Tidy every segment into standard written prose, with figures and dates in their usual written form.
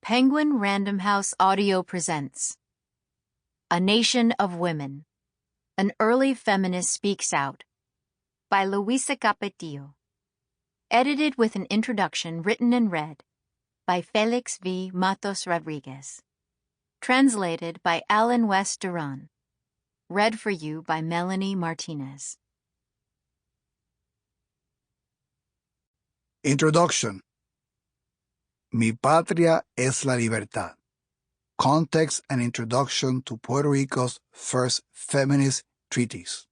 Penguin Random House Audio presents A Nation of Women, An Early Feminist Speaks Out by Luisa Capetillo. Edited with an introduction written and read by Félix v. Matos Rodríguez. Translated by Alan West Duran. Read for you by Melanie Martinez. Introduction. Mi patria es la libertad. Context and introduction to Puerto Rico's first feminist treatise.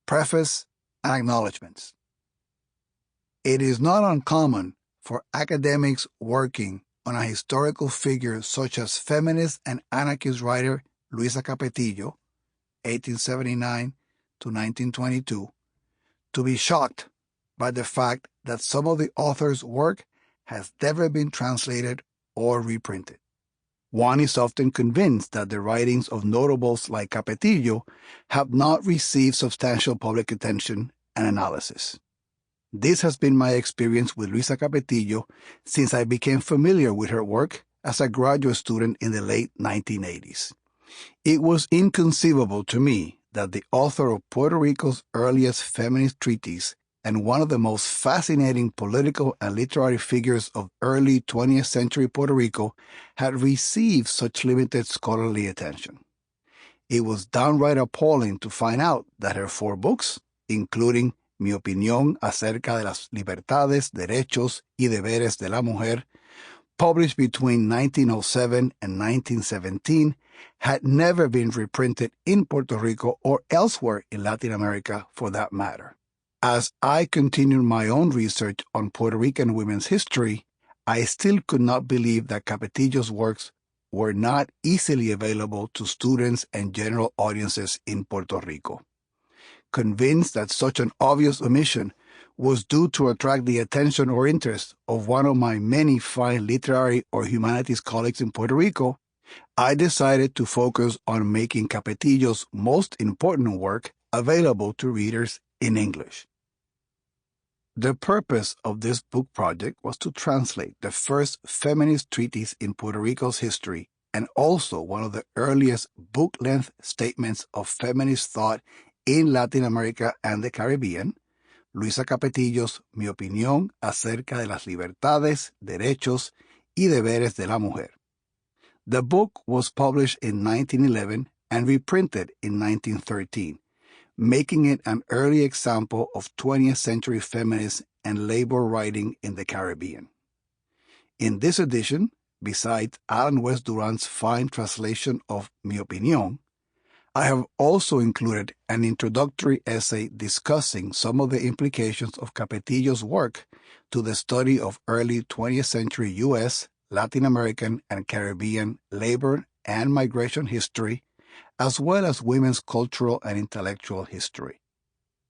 Preface and acknowledgments. It is not uncommon for academics working on a historical figure such as feminist and anarchist writer Luisa Capetillo, 1879 to 1922, to be shocked by the fact that some of the author's work has never been translated or reprinted. One is often convinced that the writings of notables like Capetillo have not received substantial public attention and analysis. This has been my experience with Luisa Capetillo since I became familiar with her work as a graduate student in the late 1980s. It was inconceivable to me that the author of Puerto Rico's earliest feminist treatise and one of the most fascinating political and literary figures of early 20th century Puerto Rico had received such limited scholarly attention. It was downright appalling to find out that her 4 books, including Mi opinión acerca de las libertades, derechos y deberes de la mujer, published between 1907 and 1917, had never been reprinted in Puerto Rico or elsewhere in Latin America for that matter. As I continued my own research on Puerto Rican women's history, I still could not believe that Capetillo's works were not easily available to students and general audiences in Puerto Rico. Convinced that such an obvious omission was due to attract the attention or interest of one of my many fine literary or humanities colleagues in Puerto Rico, I decided to focus on making Capetillo's most important work available to readers in English. The purpose of this book project was to translate the first feminist treatise in Puerto Rico's history and also one of the earliest book-length statements of feminist thought in Latin America and the Caribbean, Luisa Capetillo's Mi opinión acerca de las libertades, derechos y deberes de la mujer. The book was published in 1911 and reprinted in 1913. Making it an early example of 20th century feminist and labor writing in the Caribbean. In this edition, besides Alan West Duran's fine translation of Mi opinión, I have also included an introductory essay discussing some of the implications of Capetillo's work to the study of early 20th century U.S., Latin American, and Caribbean labor and migration history, as well as women's cultural and intellectual history.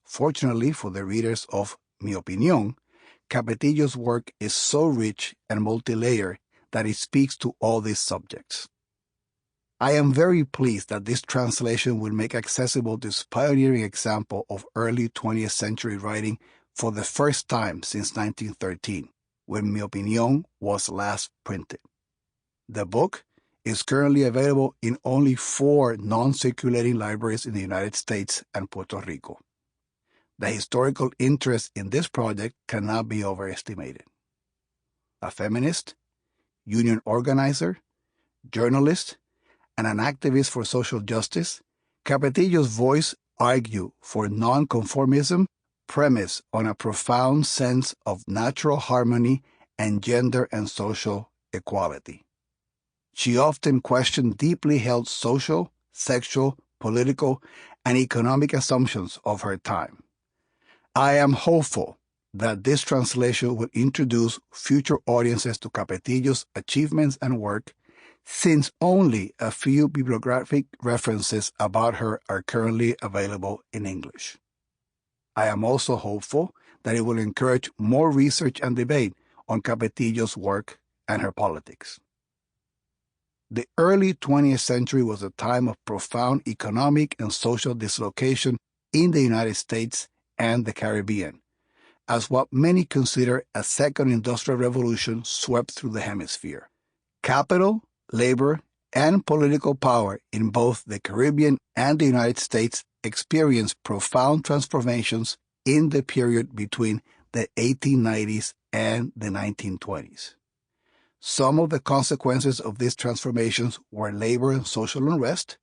Fortunately for the readers of Mi opinión, Capetillo's work is so rich and multi-layered that it speaks to all these subjects. I am very pleased that this translation will make accessible this pioneering example of early 20th century writing for the first time since 1913, when Mi opinión was last printed. The book is currently available in only 4 non-circulating libraries in the United States and Puerto Rico. The historical interest in this project cannot be overestimated. A feminist, union organizer, journalist, and an activist for social justice, Capetillo's voice argued for nonconformism premised on a profound sense of natural harmony and gender and social equality. She often questioned deeply held social, sexual, political, and economic assumptions of her time. I am hopeful that this translation will introduce future audiences to Capetillo's achievements and work, since only a few bibliographic references about her are currently available in English. I am also hopeful that it will encourage more research and debate on Capetillo's work and her politics. The early 20th century was a time of profound economic and social dislocation in the United States and the Caribbean, as what many consider a second industrial revolution swept through the hemisphere. Capital, labor, and political power in both the Caribbean and the United States experienced profound transformations in the period between the 1890s and the 1920s. Some of the consequences of these transformations were labor and social unrest,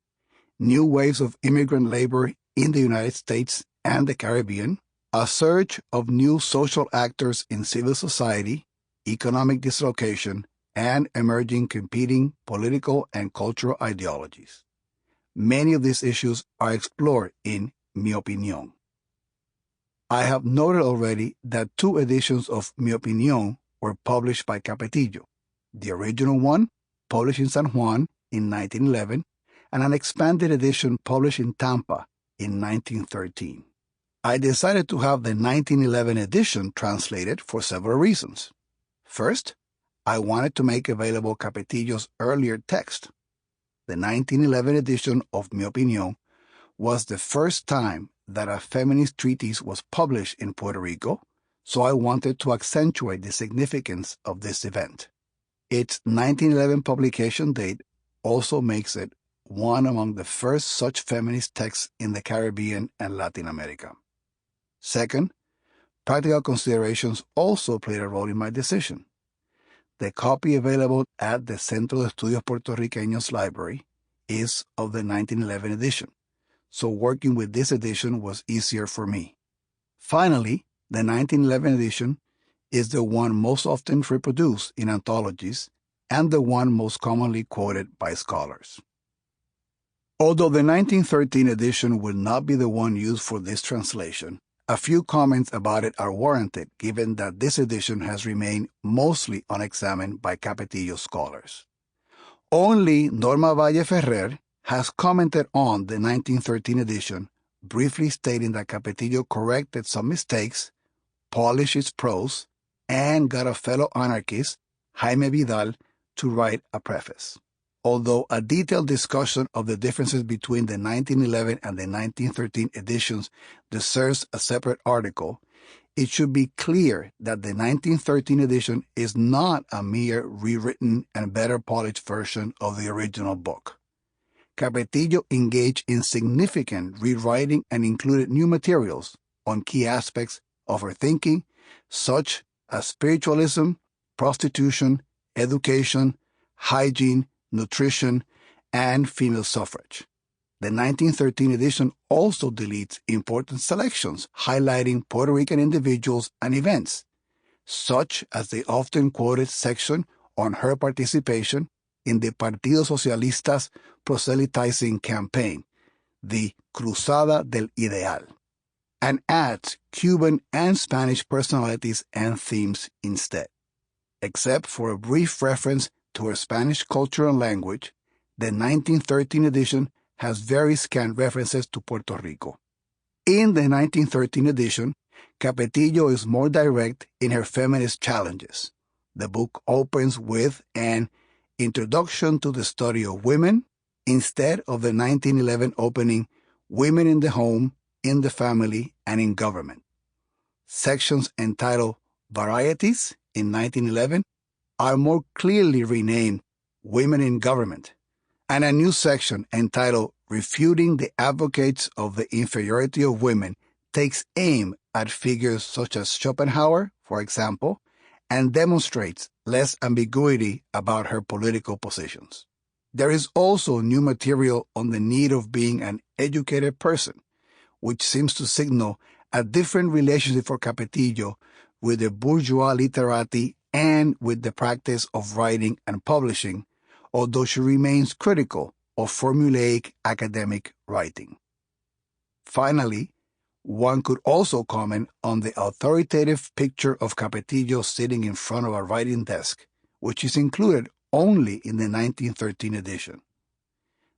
new waves of immigrant labor in the United States and the Caribbean, a surge of new social actors in civil society, economic dislocation, and emerging competing political and cultural ideologies. Many of these issues are explored in Mi Opinión. I have noted already that 2 editions of Mi Opinión were published by Capetillo, the original one published in San Juan in 1911, and an expanded edition published in Tampa in 1913. I decided to have the 1911 edition translated for several reasons. First, I wanted to make available Capetillo's earlier text. The 1911 edition of Mi Opinión was the first time that a feminist treatise was published in Puerto Rico, so I wanted to accentuate the significance of this event. Its 1911 publication date also makes it one among the first such feminist texts in the Caribbean and Latin America. Second, practical considerations also played a role in my decision. The copy available at the Centro de Estudios Puertorriqueños Library is of the 1911 edition, so working with this edition was easier for me. Finally, the 1911 edition is the one most often reproduced in anthologies and the one most commonly quoted by scholars. Although the 1913 edition will not be the one used for this translation, a few comments about it are warranted given that this edition has remained mostly unexamined by Capetillo scholars. Only Norma Valle Ferrer has commented on the 1913 edition, briefly stating that Capetillo corrected some mistakes, polished its prose, and got a fellow anarchist, Jaime Vidal, to write a preface. Although a detailed discussion of the differences between the 1911 and the 1913 editions deserves a separate article, it should be clear that the 1913 edition is not a mere rewritten and better polished version of the original book. Capetillo engaged in significant rewriting and included new materials on key aspects of her thinking, such as spiritualism, prostitution, education, hygiene, nutrition, and female suffrage. The 1913 edition also deletes important selections highlighting Puerto Rican individuals and events, such as the often quoted section on her participation in the Partido Socialista's proselytizing campaign, the Cruzada del Ideal, and adds Cuban and Spanish personalities and themes instead. Except for a brief reference to her Spanish culture and language, the 1913 edition has very scant references to Puerto Rico. In the 1913 edition, Capetillo is more direct in her feminist challenges. The book opens with an introduction to the study of women instead of the 1911 opening Women in the Home, in the Family, and in Government. Sections entitled Varieties in 1911 are more clearly renamed Women in Government, and a new section entitled Refuting the Advocates of the Inferiority of Women takes aim at figures such as Schopenhauer, for example, and demonstrates less ambiguity about her political positions. There is also new material on the need of being an educated person, which seems to signal a different relationship for Capetillo with the bourgeois literati and with the practice of writing and publishing, although she remains critical of formulaic academic writing. Finally, one could also comment on the authoritative picture of Capetillo sitting in front of a writing desk, which is included only in the 1913 edition.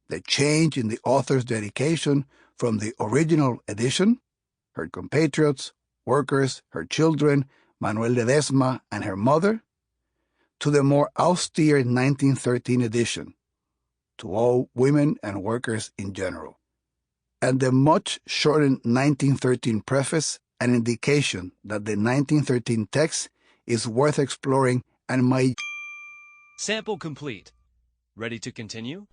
The change in the author's dedication from the original edition, her compatriots, workers, her children, Manuel Ledesma, and her mother, to the more austere 1913 edition, to all women and workers in general, and the much shortened 1913 preface an indication that the 1913 text is worth exploring and might... Sample complete. Ready to continue?